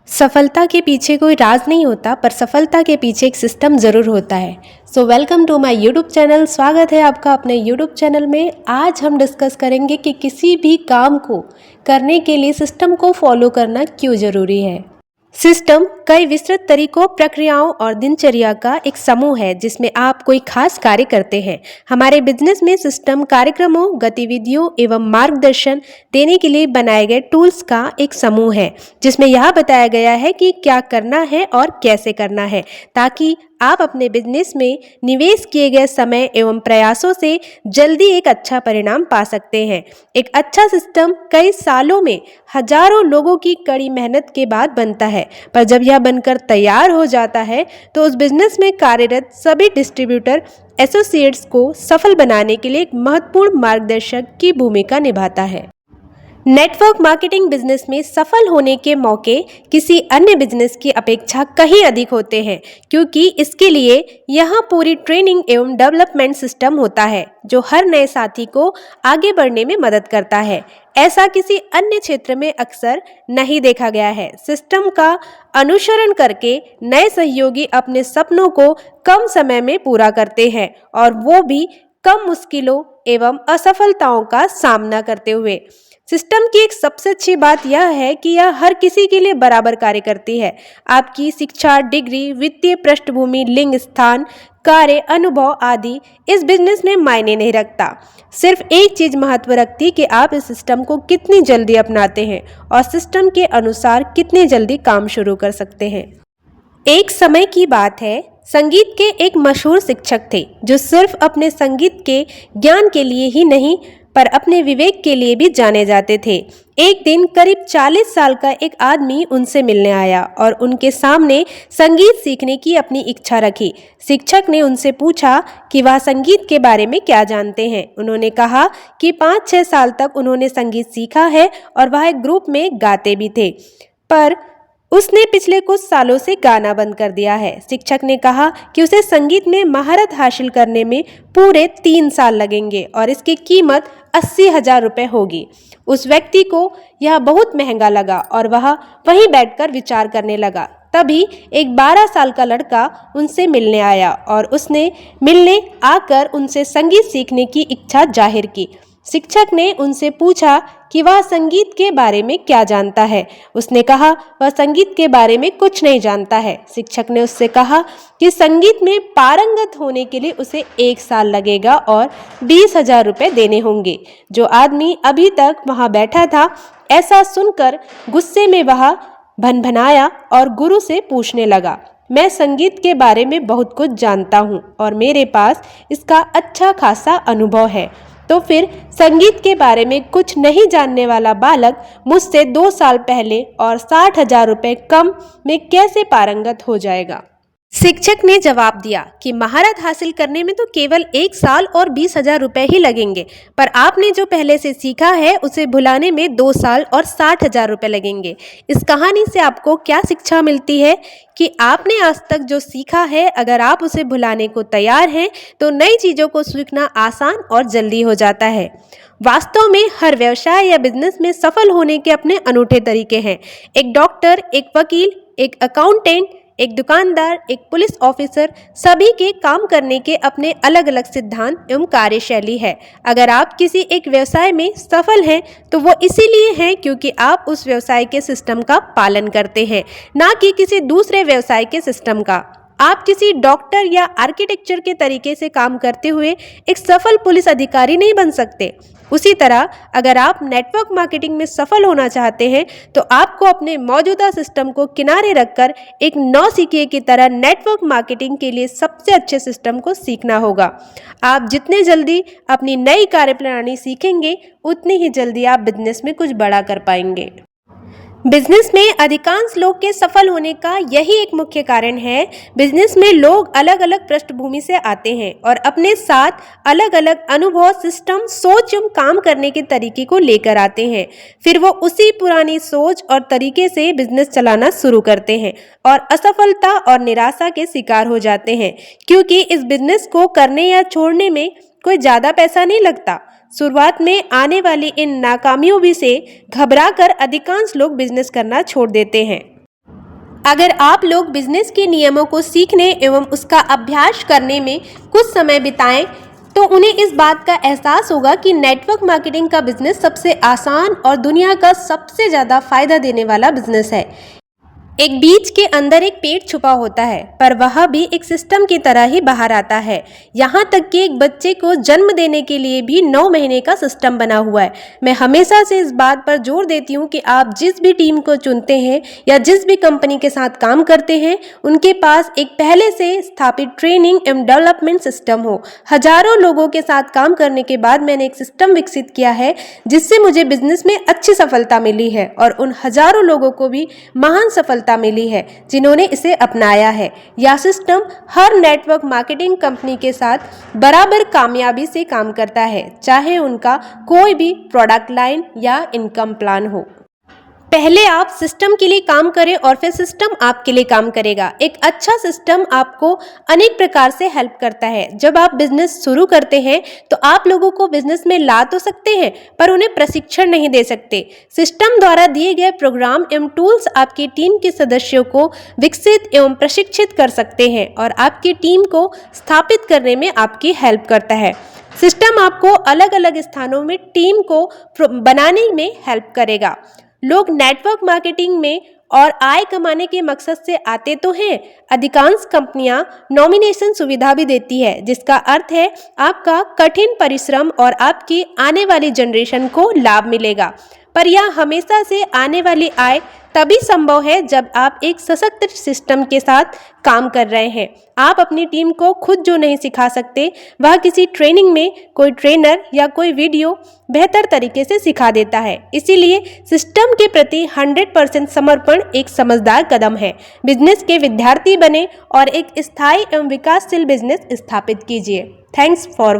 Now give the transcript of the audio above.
सफलता के पीछे कोई राज नहीं होता, पर सफलता के पीछे एक सिस्टम ज़रूर होता है। So welcome to my YouTube channel. स्वागत है आपका अपने यूट्यूब चैनल में। आज हम डिस्कस करेंगे कि किसी भी काम को करने के लिए सिस्टम को फॉलो करना क्यों ज़रूरी है। सिस्टम कई विस्तृत तरीकों, प्रक्रियाओं और दिनचर्या का एक समूह है जिसमें आप कोई खास कार्य करते हैं। हमारे बिजनेस में सिस्टम कार्यक्रमों, गतिविधियों एवं मार्गदर्शन देने के लिए बनाए गए टूल्स का एक समूह है जिसमें यह बताया गया है कि क्या करना है और कैसे करना है, ताकि आप अपने बिजनेस में निवेश किए गए समय एवं प्रयासों से जल्दी एक अच्छा परिणाम पा सकते हैं। एक अच्छा सिस्टम कई सालों में हजारों लोगों की कड़ी मेहनत के बाद बनता है, पर जब यह बनकर तैयार हो जाता है तो उस बिजनेस में कार्यरत सभी डिस्ट्रीब्यूटर एसोसिएट्स को सफल बनाने के लिए एक महत्वपूर्ण मार्गदर्शक की भूमिका निभाता है। नेटवर्क मार्केटिंग बिजनेस में सफल होने के मौके किसी अन्य बिजनेस की अपेक्षा कहीं अधिक होते हैं, क्योंकि इसके लिए यहाँ पूरी ट्रेनिंग एवं डेवलपमेंट सिस्टम होता है जो हर नए साथी को आगे बढ़ने में मदद करता है। ऐसा किसी अन्य क्षेत्र में अक्सर नहीं देखा गया है। सिस्टम का अनुसरण करके नए सहयोगी अपने सपनों को कम समय में पूरा करते हैं, और वो भी कम मुश्किलों एवं असफलताओं का सामना करते हुए। सिस्टम की एक सबसे अच्छी बात यह है कि यह हर किसी के लिए बराबर कार्य करती है। आपकी शिक्षा, डिग्री, वित्तीय पृष्ठभूमि, लिंग, स्थान, कार्य अनुभव आदि इस बिजनेस में मायने नहीं रखता। सिर्फ एक चीज महत्व रखती है कि आप इस सिस्टम को कितनी जल्दी अपनाते हैं और सिस्टम के अनुसार कितनी जल्दी काम शुरू कर सकते हैं। एक समय की बात है, संगीत के एक मशहूर शिक्षक थे जो सिर्फ अपने संगीत के ज्ञान के लिए ही नहीं पर अपने विवेक के लिए भी जाने जाते थे। एक दिन करीब 40 साल का एक आदमी उनसे मिलने आया और उनके सामने संगीत सीखने की अपनी इच्छा रखी। शिक्षक ने उनसे पूछा कि वह संगीत के बारे में क्या जानते हैं। उन्होंने कहा कि 5-6 साल तक उन्होंने संगीत सीखा है और वह एक ग्रुप में गाते भी थे, पर उसने पिछले कुछ सालों से गाना बंद कर दिया है। शिक्षक ने कहा कि उसे संगीत में महारत हासिल करने में पूरे 3 साल लगेंगे और इसकी कीमत 80,000 रुपये होगी। उस व्यक्ति को यह बहुत महंगा लगा और वह वहीं बैठकर विचार करने लगा। तभी एक 12 साल का लड़का उनसे मिलने आया और उसने मिलने आकर उनसे संगीत सीखने की इच्छा जाहिर की। शिक्षक ने उनसे पूछा कि वह संगीत के बारे में क्या जानता है। उसने कहा वह संगीत के बारे में कुछ नहीं जानता है। शिक्षक ने उससे कहा कि संगीत में पारंगत होने के लिए उसे 1 साल लगेगा और 20,000 रुपये देने होंगे। जो आदमी अभी तक वहां बैठा था, ऐसा सुनकर गुस्से में वह भनभनाया और गुरु से पूछने लगा, मैं संगीत के बारे में बहुत कुछ जानता हूँ और मेरे पास इसका अच्छा खासा अनुभव है, तो फिर संगीत के बारे में कुछ नहीं जानने वाला बालक मुझसे 2 साल पहले और 60,000 रुपये कम में कैसे पारंगत हो जाएगा। शिक्षक ने जवाब दिया कि महारत हासिल करने में तो केवल 1 साल और 20,000 रुपये ही लगेंगे, पर आपने जो पहले से सीखा है उसे भुलाने में 2 साल और 60,000 रुपये लगेंगे। इस कहानी से आपको क्या शिक्षा मिलती है कि आपने आज तक जो सीखा है, अगर आप उसे भुलाने को तैयार हैं तो नई चीज़ों को सीखना आसान और जल्दी हो जाता है। वास्तव में हर व्यवसाय या बिजनेस में सफल होने के अपने अनूठे तरीके हैं। एक डॉक्टर, एक वकील, एक अकाउंटेंट, एक दुकानदार, एक पुलिस ऑफिसर, सभी के काम करने के अपने अलग अलग सिद्धांत एवं कार्यशैली है। अगर आप किसी एक व्यवसाय में सफल हैं तो वो इसीलिए हैं क्योंकि आप उस व्यवसाय के सिस्टम का पालन करते हैं, ना कि किसी दूसरे व्यवसाय के सिस्टम का। आप किसी डॉक्टर या आर्किटेक्चर के तरीके से काम करते हुए एक सफल पुलिस अधिकारी नहीं बन सकते। उसी तरह अगर आप नेटवर्क मार्केटिंग में सफल होना चाहते हैं तो आपको अपने मौजूदा सिस्टम को किनारे रखकर एक नौसिखिए की तरह नेटवर्क मार्केटिंग के लिए सबसे अच्छे सिस्टम को सीखना होगा। आप जितने जल्दी अपनी नई कार्यप्रणाली सीखेंगे, उतनी ही जल्दी आप बिजनेस में कुछ बड़ा कर पाएंगे। बिजनेस में अधिकांश लोग के सफल होने का यही एक मुख्य कारण है। बिजनेस में लोग अलग अलग पृष्ठभूमि से आते हैं और अपने साथ अलग अलग अनुभव, सिस्टम, सोच एवं काम करने के तरीके को लेकर आते हैं। फिर वो उसी पुरानी सोच और तरीके से बिजनेस चलाना शुरू करते हैं और असफलता और निराशा के शिकार हो जाते हैं, क्योंकि इस बिजनेस को करने या छोड़ने में कोई ज़्यादा पैसा नहीं लगता। शुरुआत में आने वाली इन नाकामियों भी से घबराकर अधिकांश लोग बिजनेस करना छोड़ देते हैं। अगर आप लोग बिजनेस के नियमों को सीखने एवं उसका अभ्यास करने में कुछ समय बिताएं तो उन्हें इस बात का एहसास होगा कि नेटवर्क मार्केटिंग का बिजनेस सबसे आसान और दुनिया का सबसे ज़्यादा फायदा देने वाला बिजनेस है। एक बीज के अंदर एक पेड़ छुपा होता है, पर वह भी एक सिस्टम की तरह ही बाहर आता है। यहाँ तक कि एक बच्चे को जन्म देने के लिए भी 9 महीने का सिस्टम बना हुआ है। मैं हमेशा से इस बात पर जोर देती हूँ कि आप जिस भी टीम को चुनते हैं या जिस भी कंपनी के साथ काम करते हैं, उनके पास एक पहले से स्थापित ट्रेनिंग एवं डेवलपमेंट सिस्टम हो। हजारों लोगों के साथ काम करने के बाद मैंने एक सिस्टम विकसित किया है जिससे मुझे बिजनेस में अच्छी सफलता मिली है, और उन हजारों लोगों को भी महान सफलता मिली है जिन्होंने इसे अपनाया है। यह सिस्टम हर नेटवर्क मार्केटिंग कंपनी के साथ बराबर कामयाबी से काम करता है, चाहे उनका कोई भी प्रोडक्ट लाइन या इनकम प्लान हो। पहले आप सिस्टम के लिए काम करें और फिर सिस्टम आपके लिए काम करेगा। एक अच्छा सिस्टम आपको अनेक प्रकार से हेल्प करता है। जब आप बिजनेस शुरू करते हैं तो आप लोगों को बिजनेस में ला तो सकते हैं, पर उन्हें प्रशिक्षण नहीं दे सकते। सिस्टम द्वारा दिए गए प्रोग्राम एवं टूल्स आपकी टीम के सदस्यों को विकसित एवं प्रशिक्षित कर सकते हैं और आपकी टीम को स्थापित करने में आपकी हेल्प करता है। सिस्टम आपको अलग अलग स्थानों में टीम को बनाने में हेल्प करेगा। लोग नेटवर्क मार्केटिंग में और आय कमाने के मकसद से आते तो हैं। अधिकांश कंपनियां नॉमिनेशन सुविधा भी देती है, जिसका अर्थ है आपका कठिन परिश्रम और आपकी आने वाली जनरेशन को लाभ मिलेगा। पर यह हमेशा से आने वाली आय तभी संभव है जब आप एक सशक्त सिस्टम के साथ काम कर रहे हैं। आप अपनी टीम को खुद जो नहीं सिखा सकते, वह किसी ट्रेनिंग में कोई ट्रेनर या कोई वीडियो बेहतर तरीके से सिखा देता है। इसीलिए सिस्टम के प्रति 100% समर्पण एक समझदार कदम है। बिजनेस के विद्यार्थी बने और एक स्थायी एवं विकासशील बिजनेस स्थापित कीजिए। Thanks for